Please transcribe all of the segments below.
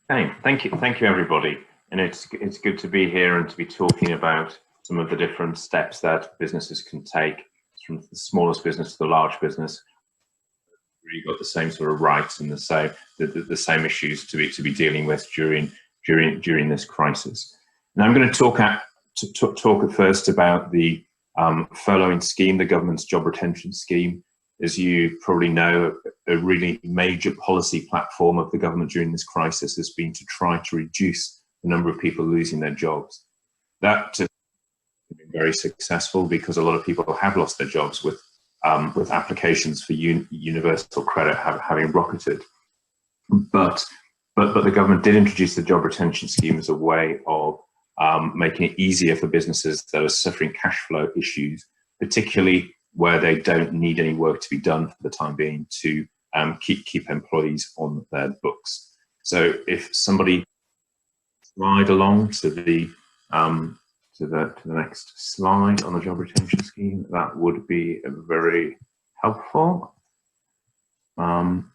Hey, thank you, everybody. And it's good to be here and to be talking about some of the different steps that businesses can take, from the smallest business to the large business. Really got the same sort of rights and the same issues to be dealing with during this crisis. Now I'm going to talk at first about the furloughing scheme, the government's job retention scheme. As you probably know, a really major policy platform of the government during this crisis has been to try to reduce the number of people losing their jobs. That has been very successful because a lot of people have lost their jobs with applications for universal credit having rocketed. But the government did introduce the job retention scheme as a way of making it easier for businesses that are suffering cash flow issues, particularly where they don't need any work to be done for the time being, to keep employees on their books. So if somebody slide along to the next slide on the job retention scheme, that would be very helpful. But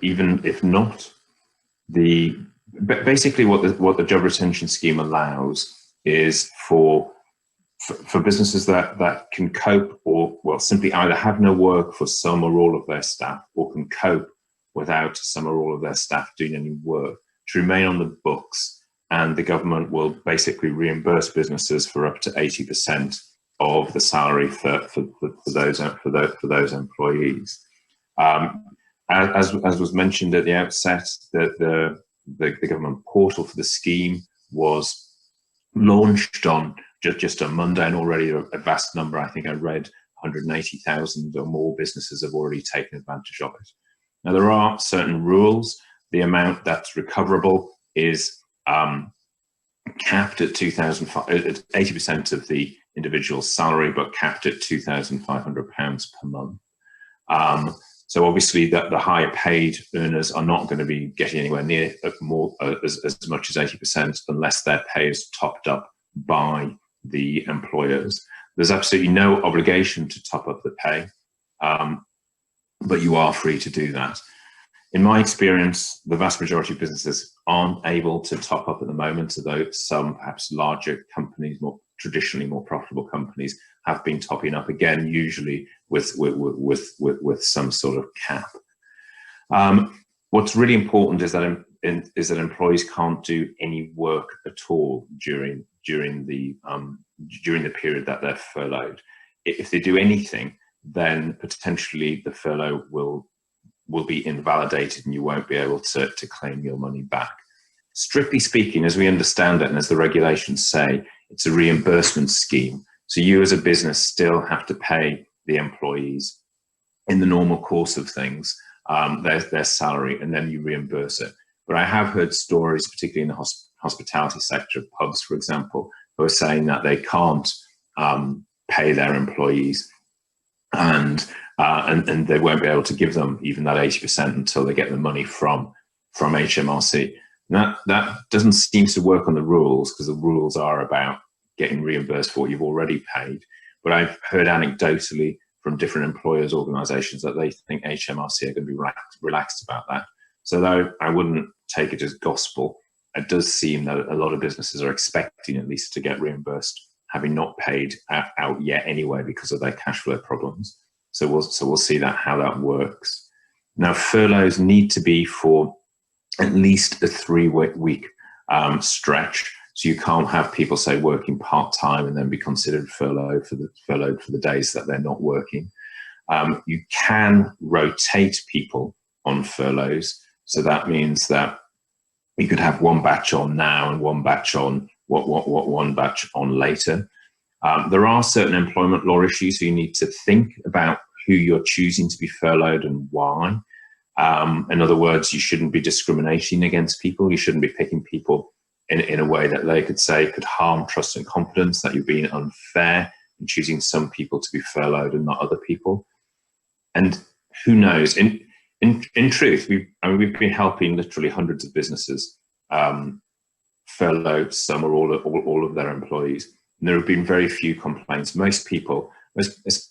even if not, basically what the job retention scheme allows is for businesses that can cope, or well, simply either have no work for some or all of their staff, or can cope without some or all of their staff doing any work, to remain on the books, and the government will basically reimburse businesses for up to 80% of the salary for those employees. As was mentioned at the outset, the government portal for the scheme was launched on just on Monday, and already a vast number, I think I read 180,000 or more businesses have already taken advantage of it. Now, there are certain rules. The amount that's recoverable is capped at 80% of the individual's salary, but capped at £2,500 per month. So obviously the higher paid earners are not going to be getting anywhere near as much as 80% unless their pay is topped up by the employers. There's absolutely no obligation to top up the pay, but you are free to do that. In my experience, the vast majority of businesses aren't able to top up at the moment, although some perhaps larger companies, more traditionally more profitable companies, have been topping up again, usually with some sort of cap. What's really important is that employees can't do any work at all during the period that they're furloughed. If they do anything, then potentially the furlough will be invalidated and you won't be able to claim your money back. Strictly speaking, as we understand it and as the regulations say, it's a reimbursement scheme. So you as a business still have to pay the employees in the normal course of things, their salary, and then you reimburse it. But I have heard stories, particularly in the hospitality sector, pubs, for example, who are saying that they can't pay their employees, and they won't be able to give them even that 80% until they get the money from HMRC. And that doesn't seem to work on the rules, because the rules are about getting reimbursed for what you've already paid. But I've heard anecdotally from different employers' organisations that they think HMRC are going to be relaxed about that. So though I wouldn't take it as gospel, it does seem that a lot of businesses are expecting at least to get reimbursed, having not paid out yet anyway because of their cash flow problems. So we'll see how that works. Now, furloughs need to be for at least a 3-week stretch. So you can't have people, say, working part-time and then be considered furloughed for the days that they're not working. You can rotate people on furloughs. So that means that you could have one batch on now and one batch on later. There are certain employment law issues, so you need to think about who you're choosing to be furloughed and why. In other words, you shouldn't be discriminating against people. You shouldn't be picking people in a way that they could say could harm trust and confidence, that you're being unfair in choosing some people to be furloughed and not other people. And who knows? In truth, we've been helping literally hundreds of businesses furlough some or all of their employees. And there have been very few complaints. Most people,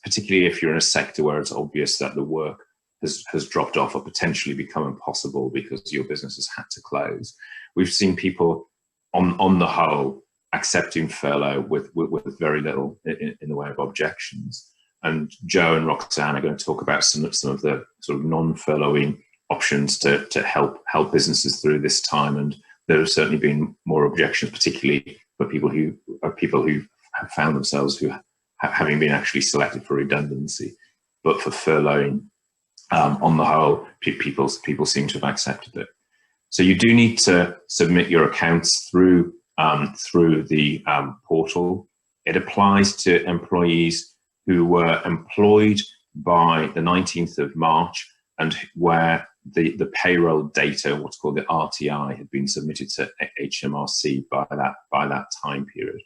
particularly if you're in a sector where it's obvious that the work has dropped off or potentially become impossible because your business has had to close. We've seen people on the whole accepting furlough with very little in the way of objections. And Joe and Roxanne are going to talk about some of the sort of non-furloughing options to help businesses through this time. And there have certainly been more objections, particularly for people who have found themselves having been actually selected for redundancy. But for furloughing, on the whole, people seem to have accepted it. So you do need to submit your accounts through the portal. It applies to employees who were employed by the 19th of March and where the payroll data, what's called the RTI, had been submitted to HMRC by that time period.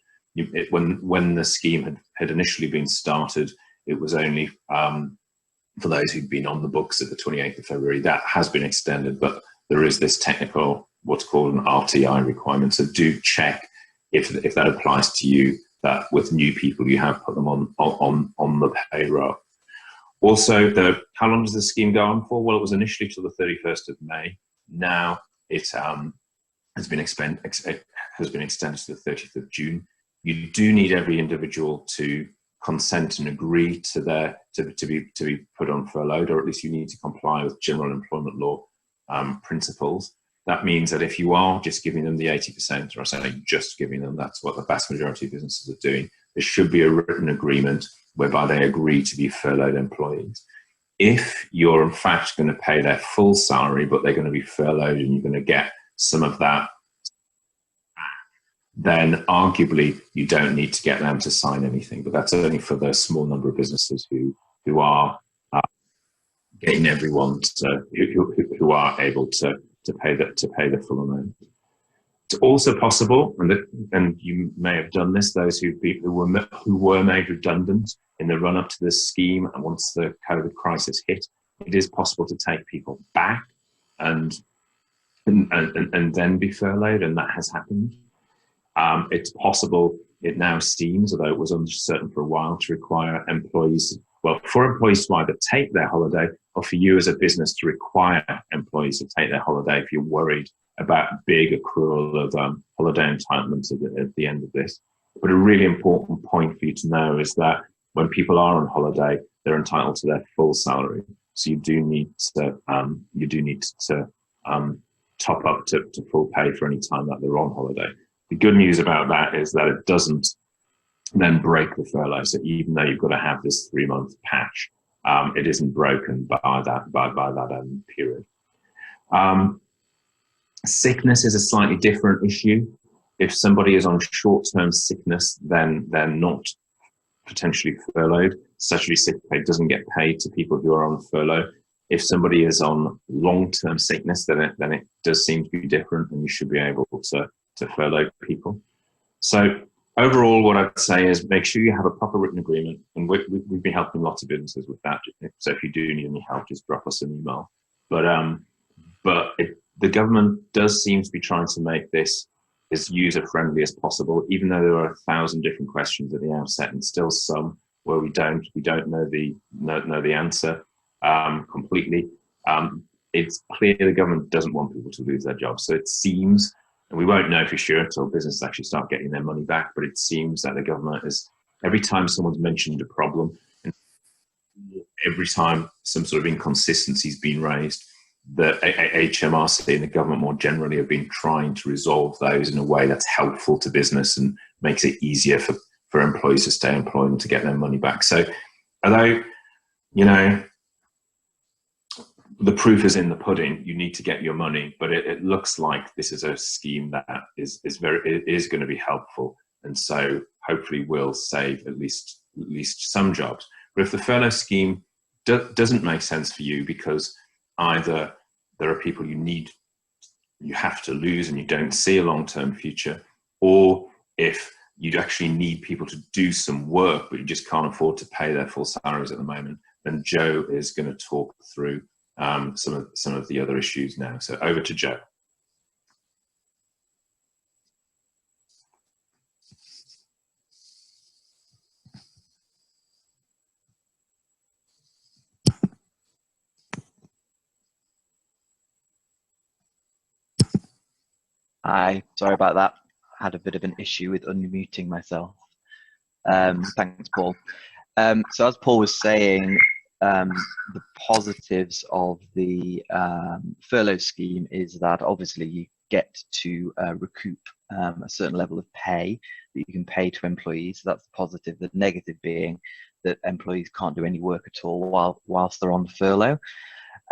When the scheme had initially been started, it was only for those who'd been on the books at the 28th of February. That has been extended, but there is this technical, what's called an RTI requirement. So do check if that applies to you, that with new people you have put them on the payroll. Also, how long does the scheme go on for? Well, it was initially till the 31st of May. Now it has been extended to the 30th of June. You do need every individual to consent and agree to be put on furlough, or at least you need to comply with general employment law principles. That means that if you are just giving them the 80%, or I say just giving them, that's what the vast majority of businesses are doing, there should be a written agreement whereby they agree to be furloughed employees. If you're in fact going to pay their full salary, but they're going to be furloughed and you're going to get some of that back, then arguably you don't need to get them to sign anything. But that's only for the small number of businesses who are getting everyone who are able to pay the full amount. It's also possible, and you may have done this, those who were made redundant in the run-up to this scheme, and once the COVID crisis hit, it is possible to take people back and then be furloughed, and that has happened. It's possible, it now seems, although it was uncertain for a while, to require employees, for employees to either take their holiday or for you as a business to require employees to take their holiday if you're worried about big accrual of holiday entitlements at the end of this. But a really important point for you to know is that when people are on holiday, they're entitled to their full salary. So you do need to top up to full pay for any time that they're on holiday. The good news about that is that it doesn't then break the furlough. So even though you've got to have this 3-month patch, it isn't broken by that period. Sickness is a slightly different issue. If somebody is on short-term sickness, then they're not potentially furloughed. Statutory sick pay doesn't get paid to people who are on furlough. If somebody is on long-term sickness, then it does seem to be different, and you should be able to furlough people. So overall, what I'd say is make sure you have a proper written agreement, and we've been helping lots of businesses with that. So if you do need any help, just drop us an email. But the government does seem to be trying to make this as user-friendly as possible, even though there are 1,000 different questions at the outset, and still some where we don't know the answer completely. It's clear the government doesn't want people to lose their jobs. So it seems, and we won't know for sure until businesses actually start getting their money back, but it seems that the government is, every time someone's mentioned a problem, and every time some sort of inconsistency has been raised, the HMRC and the government more generally have been trying to resolve those in a way that's helpful to business and makes it easier for employees to stay employed and to get their money back. So although, the proof is in the pudding, you need to get your money, but it looks like this is a scheme that is going to be helpful, and so hopefully will save at least some jobs. But if the furlough scheme doesn't make sense for you because either there are people you have to lose and you don't see a long-term future, or if you actually need people to do some work but you just can't afford to pay their full salaries at the moment, then Joe is going to talk through some of the other issues now. So over to Joe. Hi, sorry about that. Had a bit of an issue with unmuting myself. Thanks, Paul. So as Paul was saying, the positives of the furlough scheme is that obviously you get to recoup a certain level of pay that you can pay to employees. So that's the positive. The negative being that employees can't do any work at all whilst they're on furlough.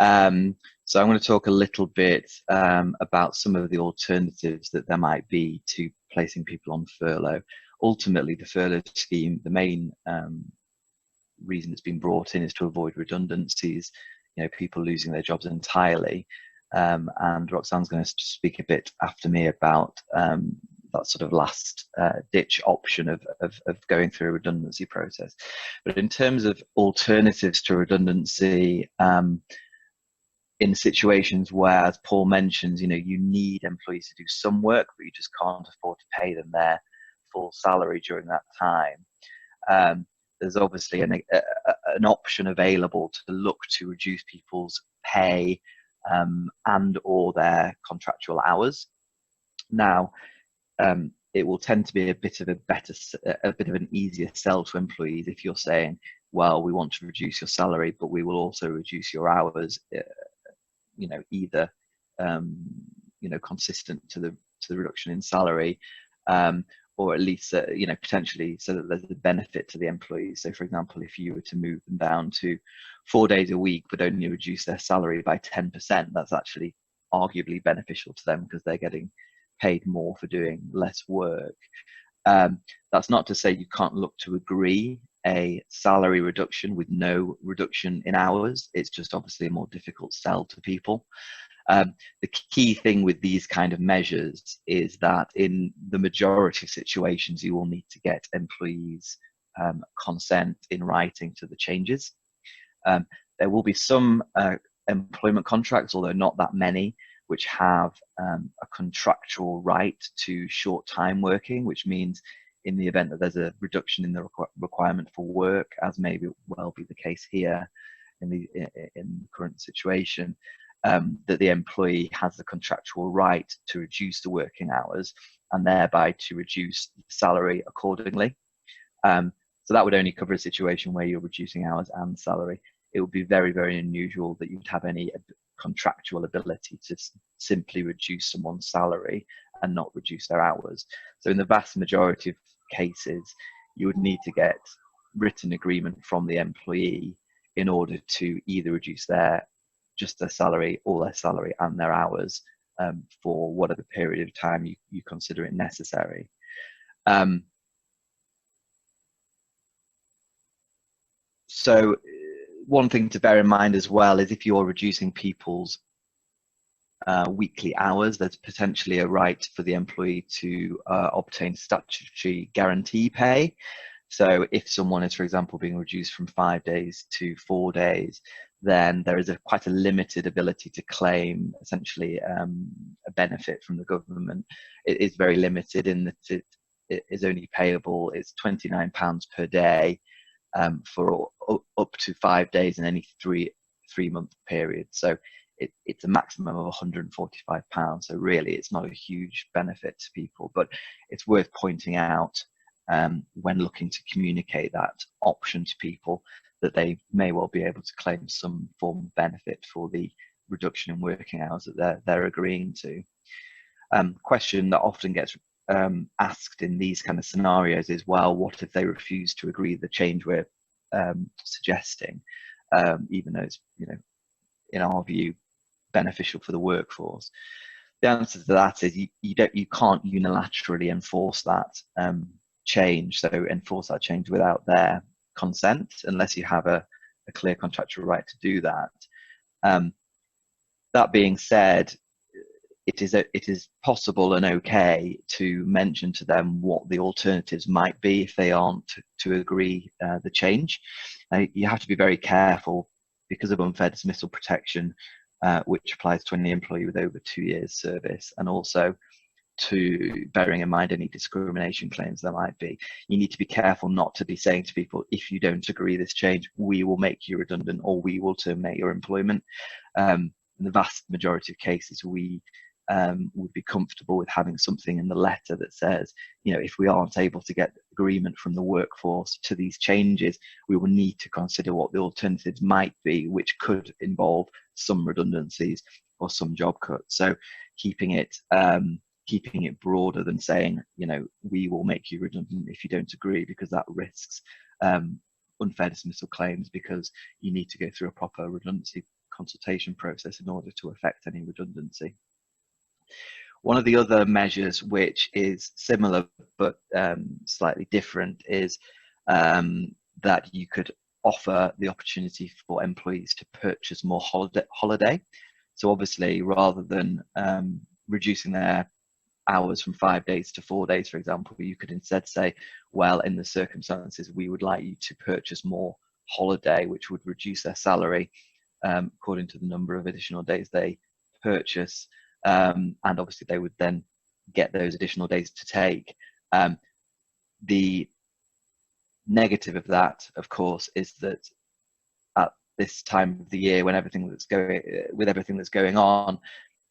So I'm going to talk a little bit about some of the alternatives that there might be to placing people on furlough. Ultimately, the furlough scheme, the main reason it's been brought in is to avoid redundancies, people losing their jobs entirely. And Roxanne's going to speak a bit after me about that sort of last ditch option of going through a redundancy process. But in terms of alternatives to redundancy, in situations where, as Paul mentions, you need employees to do some work, but you just can't afford to pay them their full salary during that time. There's obviously an option available to look to reduce people's pay and or their contractual hours. Now, it will tend to be a bit of an easier sell to employees if you're saying, well, we want to reduce your salary, but we will also reduce your hours. Either consistent to the reduction in salary, or at least potentially so that there's a benefit to the employees. So, for example, if you were to move them down to 4 days a week but only reduce their salary by 10%, that's actually arguably beneficial to them because they're getting paid more for doing less work. That's not to say you can't look to agree a salary reduction with no reduction in hours. It's just obviously a more difficult sell to people. The key thing with these kind of measures is that in the majority of situations, you will need to get employees' consent in writing to the changes. There will be some employment contracts, although not that many, which have a contractual right to short time working, which means in the event that there's a reduction in the requirement for work, as may well be the case here in the current situation, that the employee has the contractual right to reduce the working hours and thereby to reduce the salary accordingly. So that would only cover a situation where you're reducing hours and salary. It would be very, very unusual that you'd have any contractual ability to simply reduce someone's salary and not reduce their hours. So in the vast majority of cases, you would need to get written agreement from the employee in order to either reduce just their salary or their salary and their hours for whatever period of time you consider it necessary. So one thing to bear in mind as well is if you're reducing people's weekly hours, there's potentially a right for the employee to obtain statutory guarantee pay. So if someone is, for example, being reduced from 5 days to 4 days, then there is quite a limited ability to claim essentially a benefit from the government. It is very limited in that it is only payable, it's £29 per day for up to 5 days in any three-month period. So it's a maximum of £145. So really, it's not a huge benefit to people, but it's worth pointing out when looking to communicate that option to people that they may well be able to claim some form of benefit for the reduction in working hours that they're agreeing to. Question that often gets asked in these kind of scenarios is, well, what if they refuse to agree the change we're suggesting, even though it's, in our view, beneficial for the workforce? The answer to that is you can't unilaterally enforce that change. So enforce that change without their consent, unless you have a clear contractual right to do that. That being said, it is possible and okay to mention to them what the alternatives might be if they aren't to agree the change. You have to be very careful because of unfair dismissal protection, which applies to any employee with over 2 years service, and also to bearing in mind any discrimination claims there might be. You need to be careful not to be saying to people, if you don't agree this change, we will make you redundant or we will terminate your employment. In the vast majority of cases, we would be comfortable with having something in the letter that says, you know, if we aren't able to get agreement from the workforce to these changes, we will need to consider what the alternatives might be, which could involve some redundancies or some job cuts. So keeping it broader than saying, you know, we will make you redundant if you don't agree, because that risks unfair dismissal claims, because you need to go through a proper redundancy consultation process in order to effect any redundancy. One of the other measures which is similar but slightly different is that you could offer the opportunity for employees to purchase more holiday. So obviously, rather than reducing their hours from 5 days to 4 days, for example, you could instead say, well, in the circumstances, we would like you to purchase more holiday, which would reduce their salary according to the number of additional days they purchase. And obviously they would then get those additional days to take. The negative of that, of course, is that at this time of the year, when everything that's going on,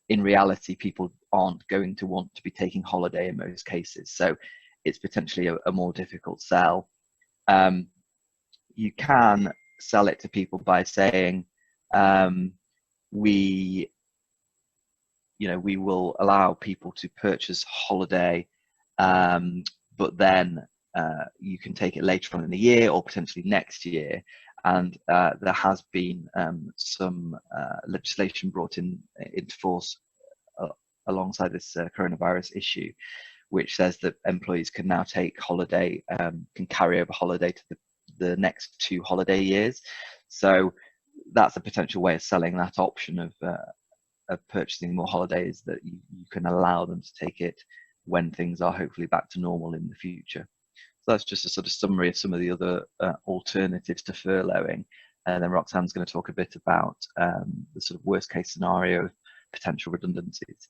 in reality, people aren't going to want to be taking holiday in most cases. So it's potentially a more difficult sell. You can sell it to people by saying, we will allow people to purchase holiday, but then you can take it later on in the year or potentially next year. And there has been some legislation brought into force alongside this coronavirus issue, which says that employees can now take holiday, can carry over holiday to the next 2 holiday years. So that's a potential way of selling that option of purchasing more holidays, that you can allow them to take it when things are hopefully back to normal in the future. So that's just a sort of summary of some of the other alternatives to furloughing. And then Roxanne's going to talk a bit about the sort of worst case scenario of potential redundancies.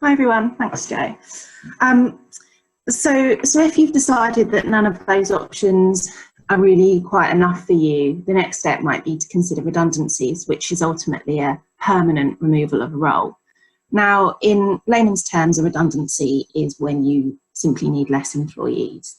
Hi everyone, thanks Joe. So if you've decided that none of those options are really quite enough for you, the next step might be to consider redundancies, which is ultimately a permanent removal of a role. Now, in layman's terms, a redundancy is when you simply need less employees.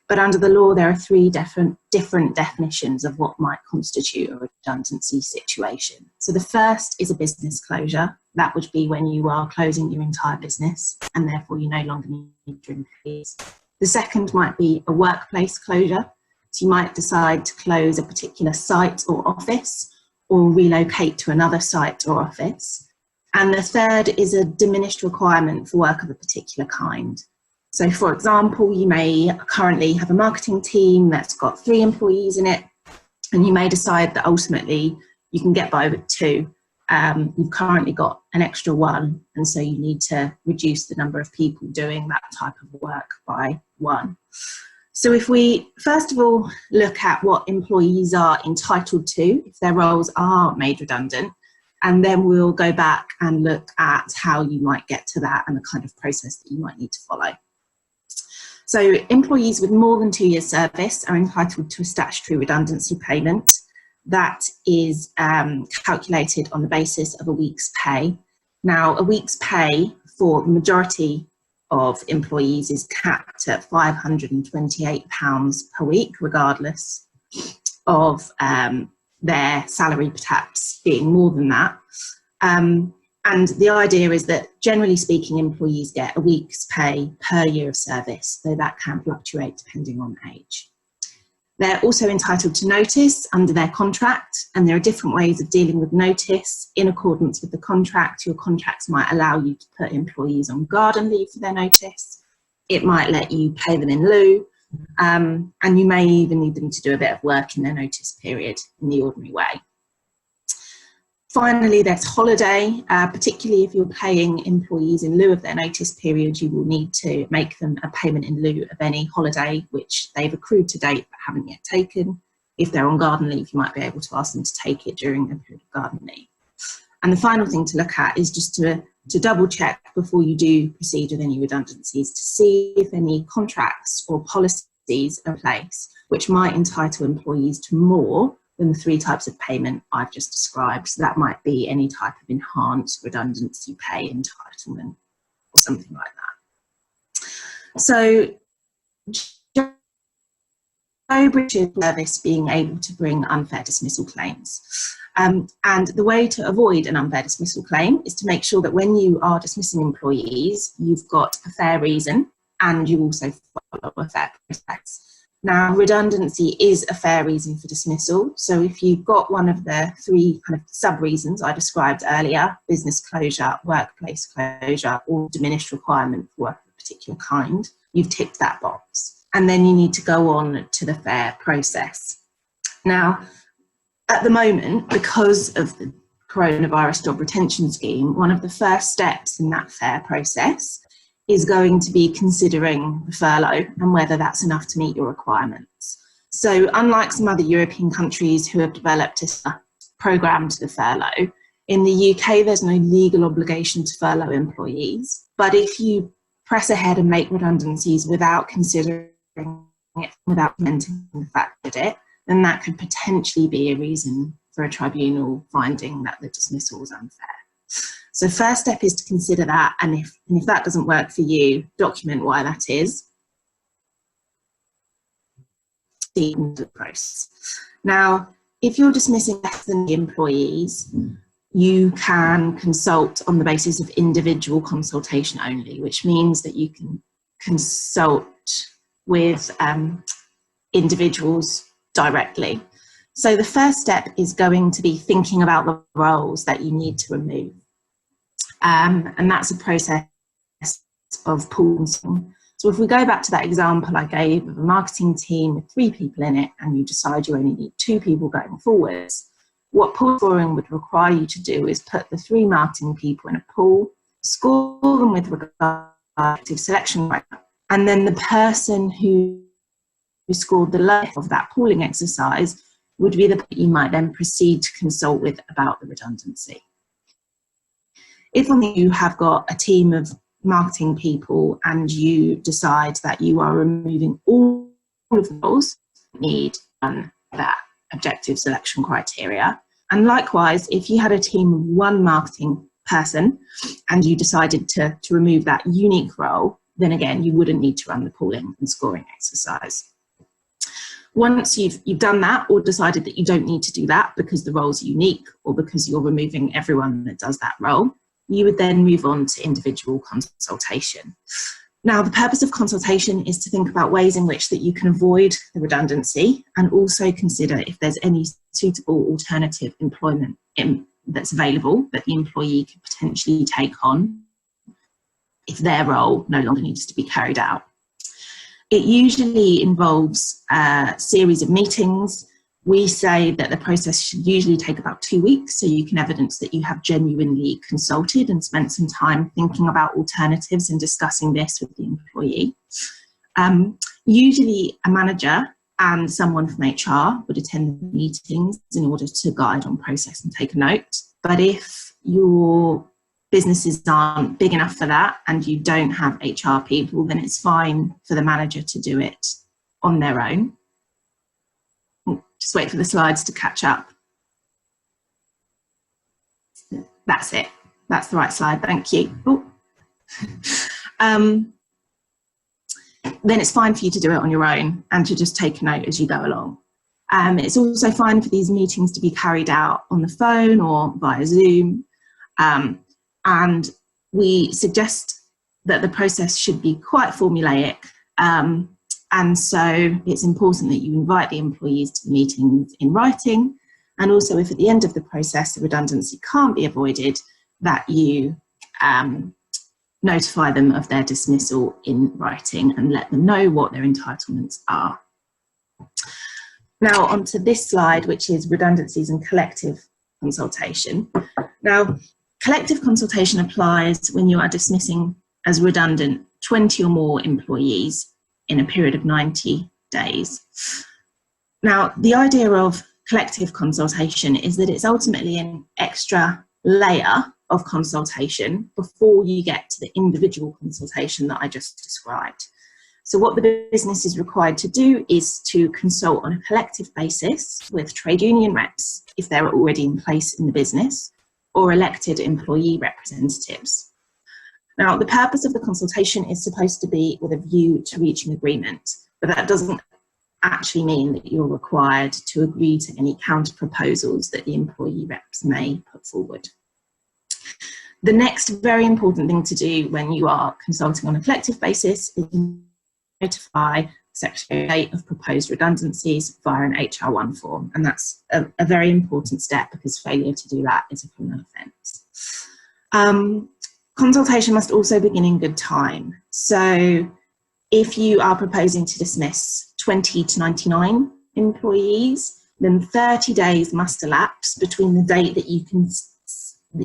But under the law, there are 3 different definitions of what might constitute a redundancy situation. So the first is a business closure. That would be when you are closing your entire business and therefore you no longer need your employees. The second might be a workplace closure. So you might decide to close a particular site or office or relocate to another site or office. And the third is a diminished requirement for work of a particular kind. So for example, you may currently have a marketing team that's got 3 employees in it, and you may decide that ultimately you can get by with 2. You've currently got an extra 1, and so you need to reduce the number of people doing that type of work by 1. So if we first of all look at what employees are entitled to if their roles are made redundant, and then we'll go back and look at how you might get to that and the kind of process that you might need to follow. So employees with more than 2 years service are entitled to a statutory redundancy payment. That is calculated on the basis of a week's pay. Now, a week's pay for the majority of employees is capped at £528 per week, regardless of their salary perhaps being more than that. And the idea is that, generally speaking, employees get a week's pay per year of service, though that can fluctuate depending on age. They're also entitled to notice under their contract, and there are different ways of dealing with notice. In accordance with the contract, your contracts might allow you to put employees on garden leave for their notice. It might let you pay them in lieu, and you may even need them to do a bit of work in their notice period in the ordinary way. Finally, there's holiday, particularly if you're paying employees in lieu of their notice period, you will need to make them a payment in lieu of any holiday which they've accrued to date but haven't yet taken. If they're on garden leave, you might be able to ask them to take it during their period of garden leave. And the final thing to look at is just to double check before you do proceed with any redundancies to see if any contracts or policies are in place which might entitle employees to more than the 3 types of payment I've just described. So that might be any type of enhanced redundancy pay entitlement or something like that. So British service being able to bring unfair dismissal claims. And the way to avoid an unfair dismissal claim is to make sure that when you are dismissing employees, you've got a fair reason and you also follow a fair process. Now, redundancy is a fair reason for dismissal. So if you've got one of the 3 kind of sub-reasons I described earlier, business closure, workplace closure, or diminished requirement for work of a particular kind, you've ticked that box. And then you need to go on to the fair process. Now, at the moment, because of the coronavirus job retention scheme, one of the first steps in that fair process is going to be considering the furlough and whether that's enough to meet your requirements. So unlike some other European countries who have developed a programme to the furlough, in the UK there's no legal obligation to furlough employees. But if you press ahead and make redundancies without considering it, without commenting the fact that it, then that could potentially be a reason for a tribunal finding that the dismissal was unfair. So first step is to consider that, and if that doesn't work for you, document why that is. The process. Now, if you're dismissing less than the employees, you can consult on the basis of individual consultation only, which means that you can consult with individuals directly. So the first step is going to be thinking about the roles that you need to remove. And that's a process of pooling. So if we go back to that example I gave of a marketing team with 3 people in it, and you decide you only need 2 people going forwards, what pool scoring would require you to do is put the 3 marketing people in a pool, score them with regard to selection right, and then the person who scored the lowest of that pooling exercise would be the person you might then proceed to consult with about the redundancy. If you have got a team of marketing people and you decide that you are removing all of those, need that objective selection criteria. And likewise, if you had a team of 1 marketing person and you decided to remove that unique role, then again, you wouldn't need to run the pooling and scoring exercise. Once you've done that or decided that you don't need to do that because the role's unique or because you're removing everyone that does that role, you would then move on to individual consultation. Now, the purpose of consultation is to think about ways in which that you can avoid the redundancy and also consider if there's any suitable alternative employment that's available that the employee could potentially take on if their role no longer needs to be carried out. It usually involves a series of meetings. We say that the process should usually take about 2 weeks, so you can evidence that you have genuinely consulted and spent some time thinking about alternatives and discussing this with the employee. Usually a manager and someone from HR would attend the meetings in order to guide on process and take a note. But if your businesses aren't big enough for that and you don't have HR people, then it's fine for the manager to do it on their own. Just wait for the slides to catch up. That's it. That's the right slide. Thank you. Then it's fine for you to do it on your own and to just take a note as you go along. It's also fine for these meetings to be carried out on the phone or via Zoom. And we suggest that the process should be quite formulaic. And so it's important that you invite the employees to the meetings in writing. And also if at the end of the process, the redundancy can't be avoided, that you notify them of their dismissal in writing and let them know what their entitlements are. Now onto this slide, which is redundancies and collective consultation. Now, collective consultation applies when you are dismissing as redundant 20 or more employees in a period of 90 days. Now, the idea of collective consultation is that it's ultimately an extra layer of consultation before you get to the individual consultation that I just described. So what the business is required to do is to consult on a collective basis with trade union reps, if they're already in place in the business, or elected employee representatives. Now, the purpose of the consultation is supposed to be with a view to reaching agreement, but that doesn't actually mean that you're required to agree to any counter proposals that the employee reps may put forward. The next very important thing to do when you are consulting on a collective basis is notify Secretary of State of proposed redundancies via an HR1 form, and that's a very important step because failure to do that is a criminal offence. Consultation must also begin in good time. So if you are proposing to dismiss 20 to 99 employees, then 30 days must elapse between the date that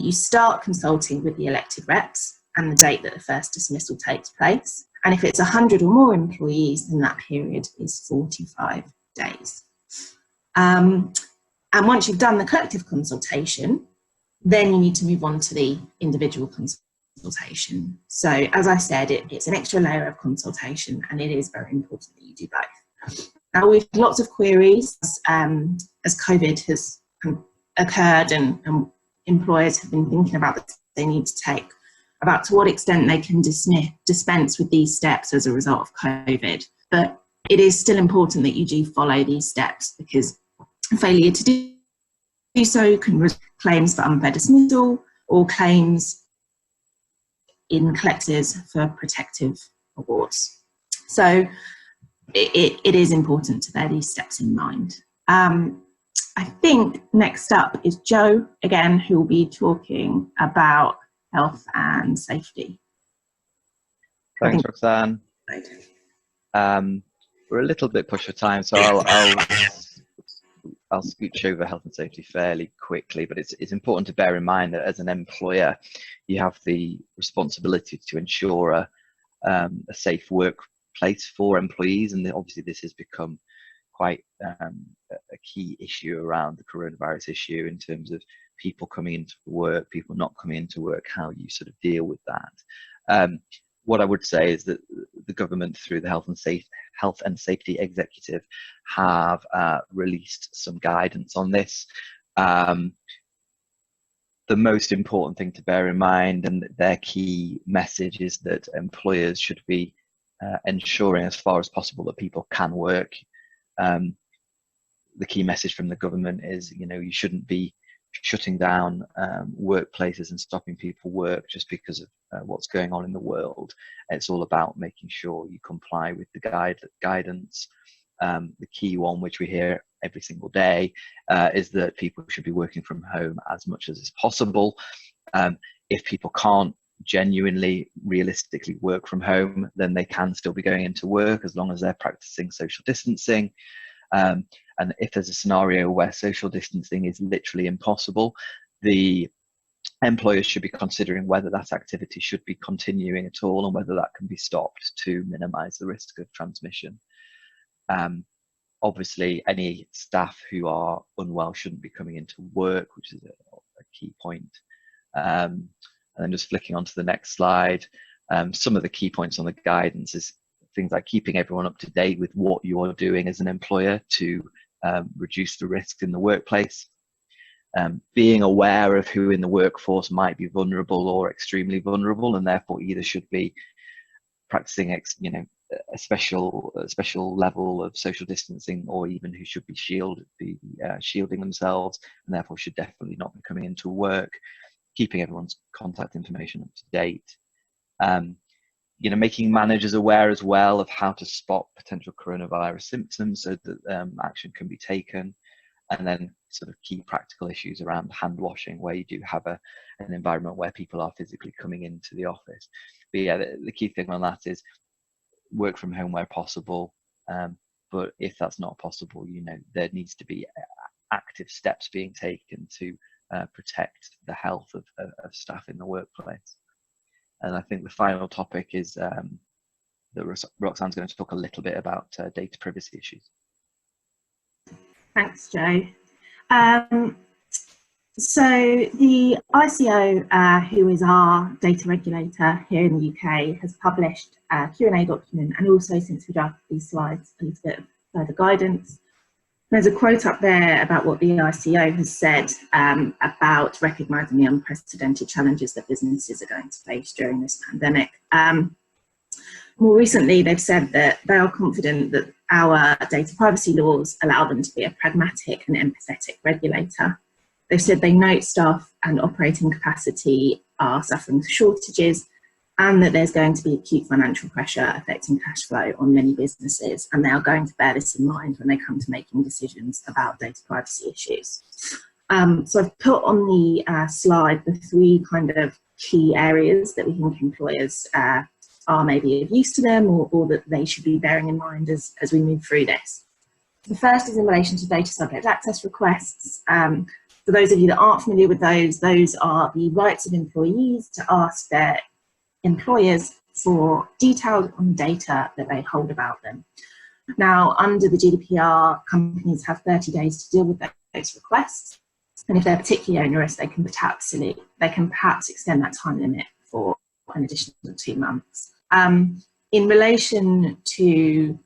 you start consulting with the elected reps and the date that the first dismissal takes place. And if it's 100 or more employees, then that period is 45 days. And once you've done the collective consultation, then you need to move on to the individual consultation. So as I said, it's an extra layer of consultation, and it is very important that you do both. Now, we've had lots of queries as COVID has occurred and employers have been thinking about the they need to take about to what extent they can dispense with these steps as a result of COVID. But it is still important that you do follow these steps, because failure to do so can result in claims for unfair dismissal or claims in collectors for protective awards. So it is important to bear these steps in mind. I think next up is Jo again, who will be talking about health and safety. Thanks, Roxanne. We're a little bit pushed for time, so I'll scooch over health and safety fairly quickly, but it's important to bear in mind that as an employer, you have the responsibility to ensure a safe workplace for employees, and obviously this has become quite a key issue around the coronavirus issue in terms of people coming into work, people not coming into work, how you sort of deal with that. What I would say is that the government, through the Health and Safety Executive, have released some guidance on this. The most important thing to bear in mind, and their key message, is that employers should be ensuring as far as possible that people can work. The key message from the government is, you shouldn't be shutting down workplaces and stopping people work just because of what's going on in the world. It's all about making sure you comply with the guidance. The key one, which we hear every single day, is that people should be working from home as much as is possible. If people can't genuinely, realistically work from home, then they can still be going into work as long as they're practicing social distancing. And if there's a scenario where social distancing is literally impossible, the employers should be considering whether that activity should be continuing at all and whether that can be stopped to minimize the risk of transmission. Obviously, any staff who are unwell shouldn't be coming into work, which is a key point. And then just flicking onto the next slide, some of the key points on the guidance is things like keeping everyone up to date with what you're doing as an employer to reduce the risks in the workplace, being aware of who in the workforce might be vulnerable or extremely vulnerable, and therefore either should be practicing a special level of social distancing, or even who should be shielding themselves, and therefore should definitely not be coming into work, keeping everyone's contact information up to date. Making managers aware as well of how to spot potential coronavirus symptoms so that action can be taken. And then sort of key practical issues around hand washing, where you do have an environment where people are physically coming into the office. But yeah, the key thing on that is work from home where possible. But if that's not possible, there needs to be active steps being taken to protect the health of staff in the workplace. And I think the final topic is that Roxanne's going to talk a little bit about data privacy issues. Thanks, Jo. So the ICO, who is our data regulator here in the UK, has published a Q&A document, and also, since we drafted these slides, a little bit of further guidance. There's a quote up there about what the ICO has said about recognising the unprecedented challenges that businesses are going to face during this pandemic. More recently, they've said that they are confident that our data privacy laws allow them to be a pragmatic and empathetic regulator. They've said they note staff and operating capacity are suffering shortages, and that there's going to be acute financial pressure affecting cash flow on many businesses, and they are going to bear this in mind when they come to making decisions about data privacy issues. So I've put on the slide the three kind of key areas that we think employers are maybe of use to them, or that they should be bearing in mind as we move through this. The first is in relation to data subject access requests. For those of you that aren't familiar with those are the rights of employees to ask their employers for details on the data that they hold about them. Now, under the GDPR, companies have 30 days to deal with those requests, and if they're particularly onerous, they can perhaps extend that time limit for an additional 2 months. In relation to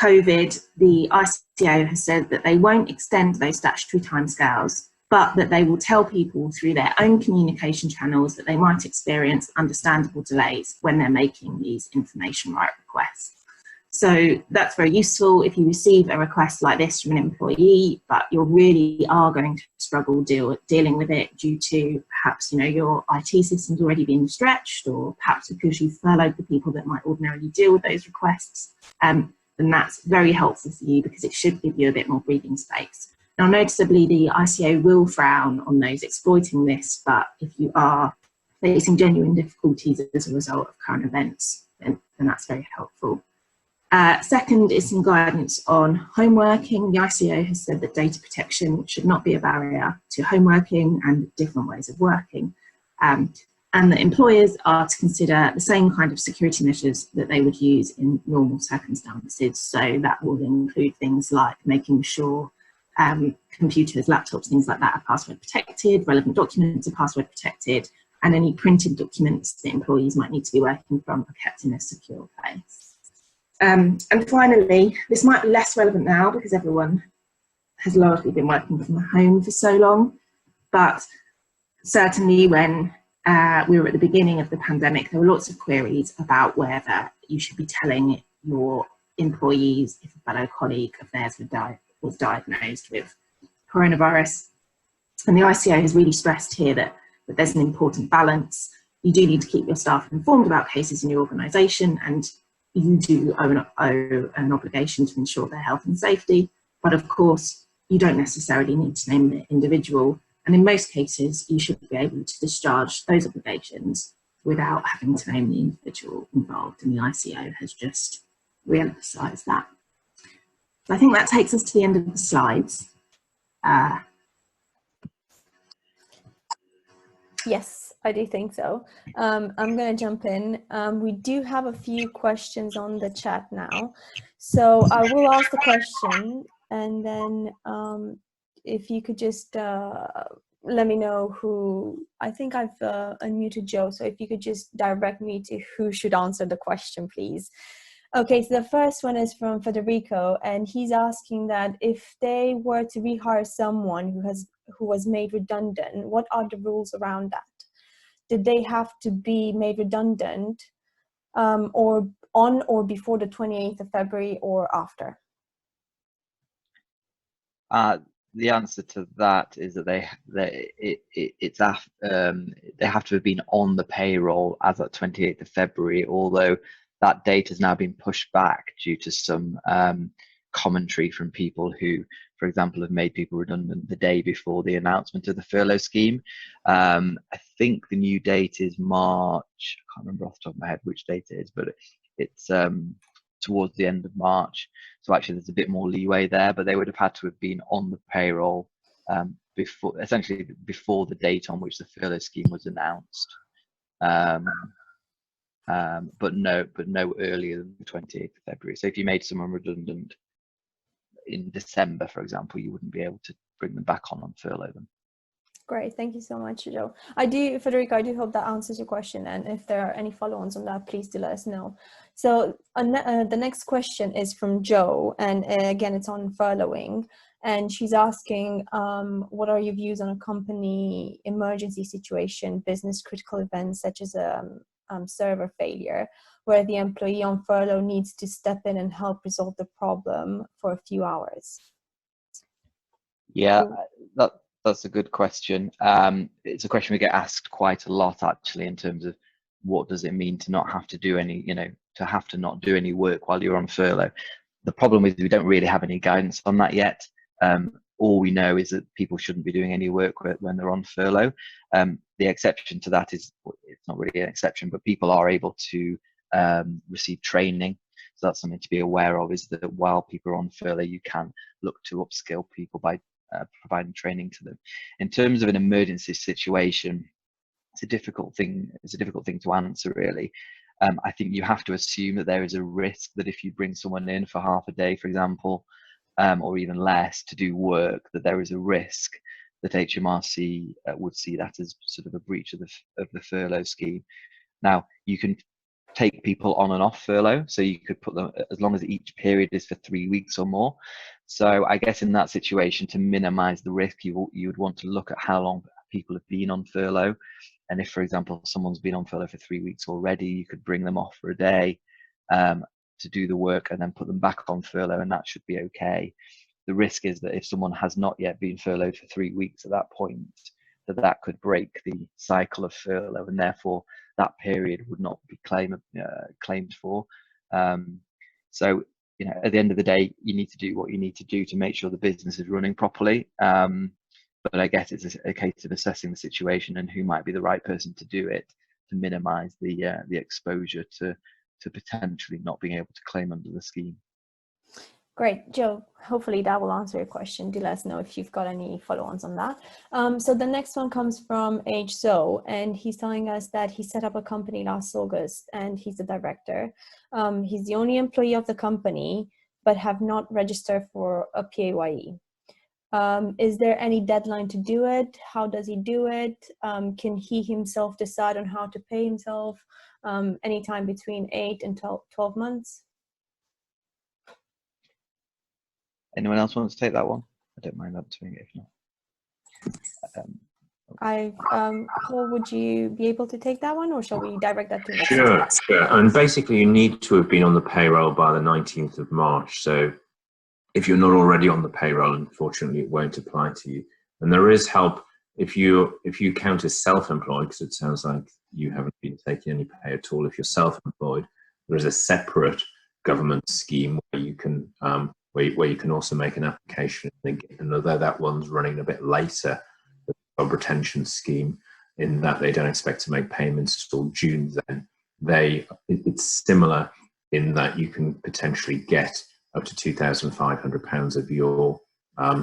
COVID, the ICO has said that they won't extend those statutory timescales, but that they will tell people through their own communication channels that they might experience understandable delays when they're making these information right requests. So that's very useful if you receive a request like this from an employee, but you really are going to struggle dealing with it due to perhaps, your IT system's already being stretched, or perhaps because you've furloughed the people that might ordinarily deal with those requests. Then that's very helpful for you, because it should give you a bit more breathing space. Now, noticeably, the ICO will frown on those exploiting this, but if you are facing genuine difficulties as a result of current events, then that's very helpful. Second is some guidance on home working. The ICO has said that data protection should not be a barrier to home working and different ways of working, and that employers are to consider the same kind of security measures that they would use in normal circumstances. So that will include things like making sure computers, laptops, things like that are password protected, relevant documents are password protected, and any printed documents that employees might need to be working from are kept in a secure place. And finally, this might be less relevant now because everyone has largely been working from home for so long, but certainly when we were at the beginning of the pandemic, there were lots of queries about whether you should be telling your employees if a fellow colleague of theirs was diagnosed with coronavirus. And the ICO has really stressed here that there's an important balance. You do need to keep your staff informed about cases in your organisation, and you do owe an obligation to ensure their health and safety. But of course, you don't necessarily need to name the individual. And in most cases, you should be able to discharge those obligations without having to name the individual involved. And the ICO has just re-emphasised that. So I think that takes us to the end of the slides. Yes, I do think so. I'm going to jump in. We do have a few questions on the chat now. So I will ask the question, and then if you could just let me know who. I think I've unmuted Joe, so if you could just direct me to who should answer the question, please. Okay, so the first one is from Federico, and he's asking that if they were to rehire someone who was made redundant, what are the rules around that? Did they have to be made redundant or on or before the 28th of February or after? The answer to that is that they have to have been on the payroll as at 28th of February, although that date has now been pushed back due to some commentary from people who, for example, have made people redundant the day before the announcement of the furlough scheme. I think the new date is March. I can't remember off the top of my head which date it is, but it's towards the end of March. So actually there's a bit more leeway there, but they would have had to have been on the payroll essentially before the date on which the furlough scheme was announced. But no earlier than the 28th of February. So if you made someone redundant in December, for example, you wouldn't be able to bring them back on furlough them. Great, thank you so much, Joe. Federica, I do hope that answers your question, and if there are any follow-ons on that, please do let us know. So the next question is from Joe, and again, it's on furloughing, and she's asking, what are your views on a company emergency situation, business critical events such as server failure, where the employee on furlough needs to step in and help resolve the problem for a few hours? Yeah, that's a good question. It's a question we get asked quite a lot, actually, in terms of what does it mean to not have to do any, to have to not do any work while you're on furlough. The problem is we don't really have any guidance on that yet. All we know is that people shouldn't be doing any work when they're on furlough. The exception to that is, it's not really an exception, but people are able to receive training. So that's something to be aware of, is that while people are on furlough, you can look to upskill people by providing training to them. In terms of an emergency situation, it's a difficult thing to answer, really. I think you have to assume that there is a risk that if you bring someone in for half a day, for example, or even less to do work, that there is a risk that HMRC would see that as sort of a breach of the furlough scheme. Now, you can take people on and off furlough, so you could put them, as long as each period is for 3 weeks or more. So I guess in that situation, to minimize the risk, you would want to look at how long people have been on furlough. And if, for example, someone's been on furlough for 3 weeks already, you could bring them off for a day to do the work and then put them back on furlough, and that should be okay. The risk is that if someone has not yet been furloughed for 3 weeks at that point, that could break the cycle of furlough, and therefore that period would not be claimed for. So, at the end of the day, you need to do what you need to do to make sure the business is running properly. But I guess it's a case of assessing the situation and who might be the right person to do it, to minimise the exposure to potentially not being able to claim under the scheme. Great, Joe, hopefully that will answer your question. Do let us know if you've got any follow-ons on that. So the next one comes from HSO, and he's telling us that he set up a company last August and he's the director. He's the only employee of the company, but have not registered for a PAYE. Is there any deadline to do it? How does he do it? Can he himself decide on how to pay himself anytime between 8 and 12 months? Anyone else wants to take that one? I don't mind answering it if not. Paul, would you be able to take that one, or shall we direct that to you? Sure. And basically, you need to have been on the payroll by the 19th of March. So if you're not already on the payroll, unfortunately, it won't apply to you. And there is help if you count as self-employed, because it sounds like you haven't been taking any pay at all. If you're self-employed, there is a separate government scheme where you can where you can also make an application. And although that one's running a bit later, the job retention scheme, in that they don't expect to make payments until June, then it's similar in that you can potentially get up to £2,500 of your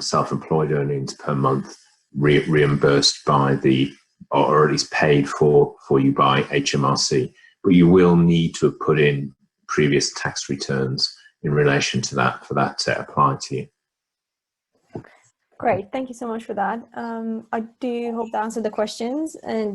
self-employed earnings per month reimbursed by or at least paid for you by HMRC. But you will need to have put in previous tax returns in relation to that for that to apply to you. Great, thank you so much for that. I do hope that answered the question, and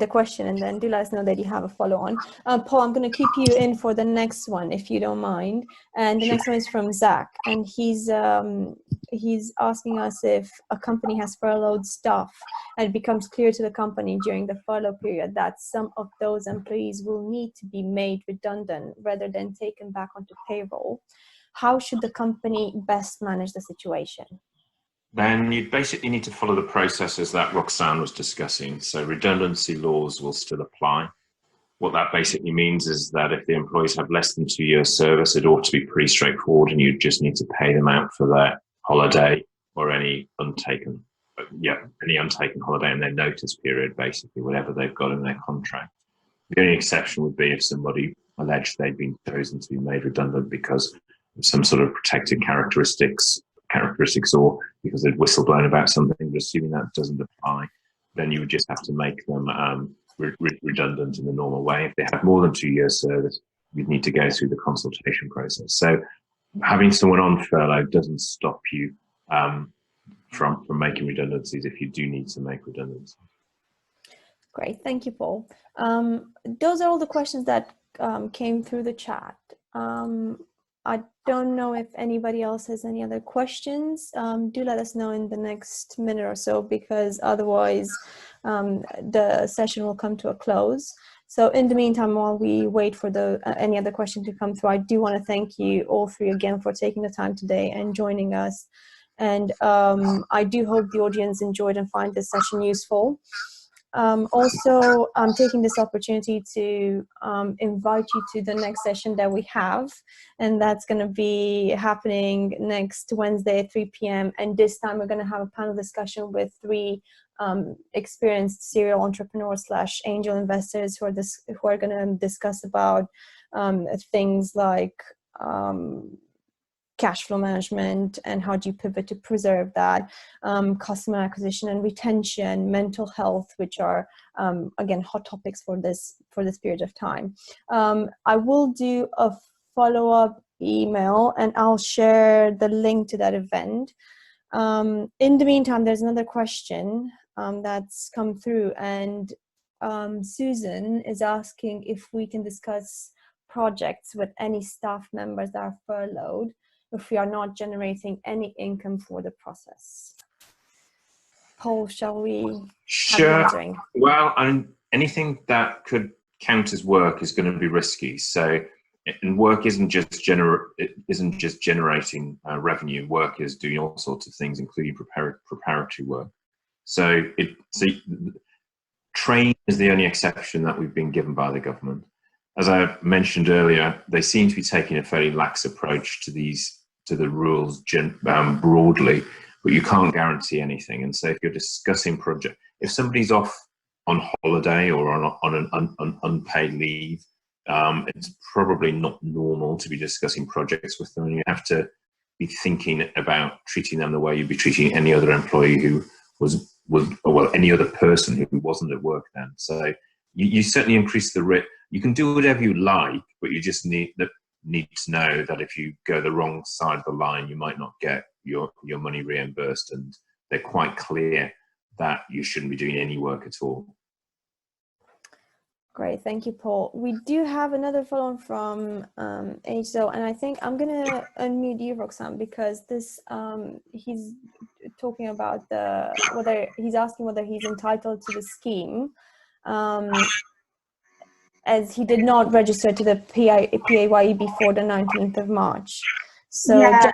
then do let us know that you have a follow-on. Paul, I'm going to keep you in for the next one, if you don't mind. And the next one is from Zach, and he's asking us if a company has furloughed staff and it becomes clear to the company during the furlough period that some of those employees will need to be made redundant rather than taken back onto payroll. How should the company best manage the situation? Then you basically need to follow the processes that Roxanne was discussing. So redundancy laws will still apply. What that basically means is that if the employees have less than 2 years service, it ought to be pretty straightforward, and you just need to pay them out for their holiday or any untaken holiday in their notice period, basically, whatever they've got in their contract. The only exception would be if somebody alleged they'd been chosen to be made redundant because of some sort of protected characteristics, or because they'd whistleblown about something. But assuming that doesn't apply, then you would just have to make them redundant in the normal way. If they have more than 2 years service, you'd need to go through the consultation process. So having someone on furlough doesn't stop you from making redundancies if you do need to make redundancies. Great, thank you, Paul. Those are all the questions that came through the chat. I don't know if anybody else has any other questions. Do let us know in the next minute or so, because otherwise the session will come to a close. So in the meantime, while we wait for the any other question to come through, I do want to thank you all three again for taking the time today and joining us. And I do hope the audience enjoyed and find this session useful. Also, I'm taking this opportunity to invite you to the next session that we have, and that's going to be happening next Wednesday at 3 p.m. And this time we're going to have a panel discussion with three experienced serial entrepreneurs / angel investors who are going to discuss about things like cash flow management and how do you pivot to preserve that, customer acquisition and retention, mental health, which are again hot topics for this period of time. I will do a follow-up email and I'll share the link to that event. In the meantime, there's another question that's come through, and Susan is asking if we can discuss projects with any staff members that are furloughed if we are not generating any income for the process. Paul, shall we? Sure. Well, anything that could count as work is going to be risky. So, and work isn't just generating revenue. Work is doing all sorts of things, including preparatory work. So, training is the only exception that we've been given by the government. As I mentioned earlier, they seem to be taking a fairly lax approach to the rules broadly, but you can't guarantee anything. And so if you're discussing if somebody's off on holiday or on an unpaid leave, it's probably not normal to be discussing projects with them. And you have to be thinking about treating them the way you'd be treating any other employee who well, any other person who wasn't at work then. So you certainly increase the risk. You can do whatever you like, but you just need to know that if you go the wrong side of the line, you might not get your money reimbursed. And they're quite clear that you shouldn't be doing any work at all. Great, thank you, Paul. We do have another follow-on from HZO, and I think I'm gonna unmute you, Roxanne, because this he's talking about he's asking whether he's entitled to the scheme, as he did not register to the PAYE before the 19th of March. So yeah,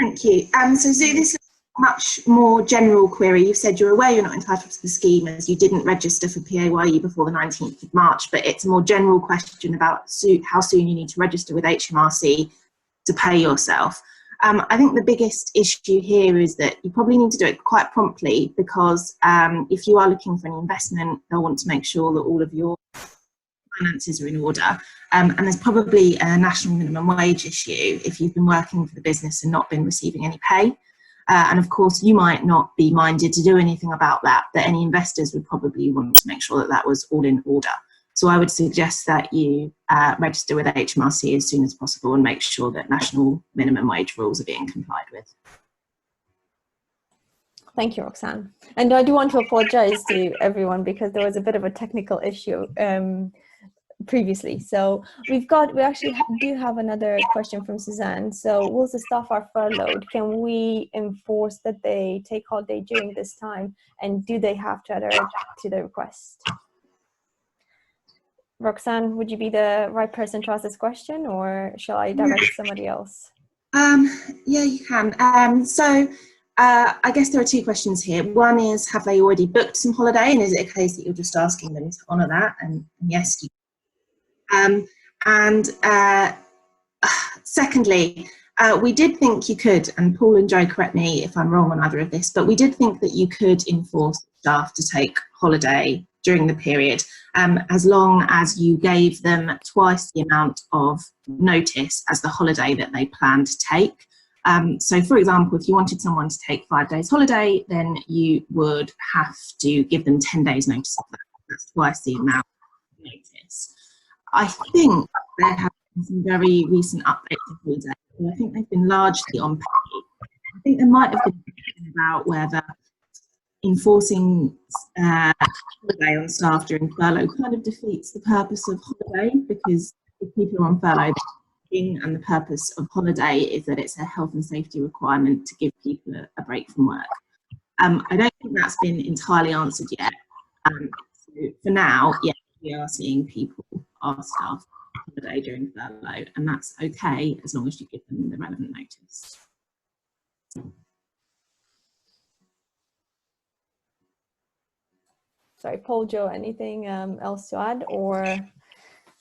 thank you. So Zoo, this is a much more general query. You said you're aware you're not entitled to the scheme as you didn't register for PAYE before the 19th of March, but it's a more general question about how soon you need to register with HMRC to pay yourself. I think the biggest issue here is that you probably need to do it quite promptly, because if you are looking for an investment, they'll want to make sure that all of your finances are in order, and there's probably a national minimum wage issue if you've been working for the business and not been receiving any pay, and of course you might not be minded to do anything about that, but any investors would probably want to make sure that that was all in order. So I would suggest that you register with HMRC as soon as possible and make sure that national minimum wage rules are being complied with. Thank you, Roxanne. And I do want to apologize to everyone because there was a bit of a technical issue previously. So we actually do have another question from Suzanne. So once the staff are furloughed, can we enforce that they take holiday during this time, and do they have to adhere to the request? Roxanne, would you be the right person to ask this question, or shall I direct somebody else? Yeah, you can. I guess there are two questions here. One is, have they already booked some holiday, and is it a case that you're just asking them to honour that? And yes, you. Secondly, we did think you could, and Paul and Joe, correct me if I'm wrong on either of this, but we did think that you could enforce staff to take holiday during the period, as long as you gave them twice the amount of notice as the holiday that they planned to take. So for example, if you wanted someone to take 5 days holiday, then you would have to give them 10 days notice of that. That's twice the amount of notice. I think there have been some very recent updates of holiday. I think they've been largely on pay. I think there might have been a question about whether enforcing holiday on staff during furlough kind of defeats the purpose of holiday, because if people are on furlough, and the purpose of holiday is that it's a health and safety requirement to give people a break from work. I don't think that's been entirely answered yet. So for now, yeah, we are seeing people, our staff, on holiday during furlough, and that's okay as long as you give them the relevant notice. Sorry, Paul, Joe, anything else to add? Or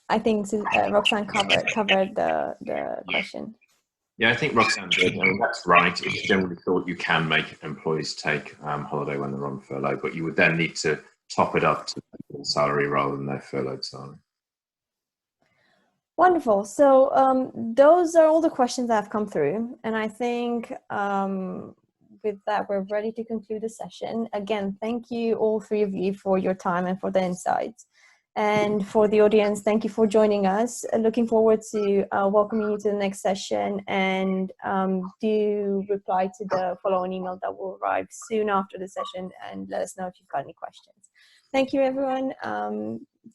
I think Roxanne covered the question. Yeah, I think Roxanne did. I mean, that's right. It's generally thought you can make employees take holiday when they're on furlough, but you would then need to top it up to their salary rather than their furloughed salary. Wonderful. So those are all the questions that have come through. And I think with that, we're ready to conclude the session. Again, thank you all three of you for your time and for the insights. And for the audience, thank you for joining us. Looking forward to welcoming you to the next session, and do reply to the follow-on email that will arrive soon after the session, and let us know if you've got any questions. Thank you, everyone.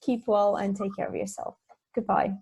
Keep well and take care of yourself. Goodbye.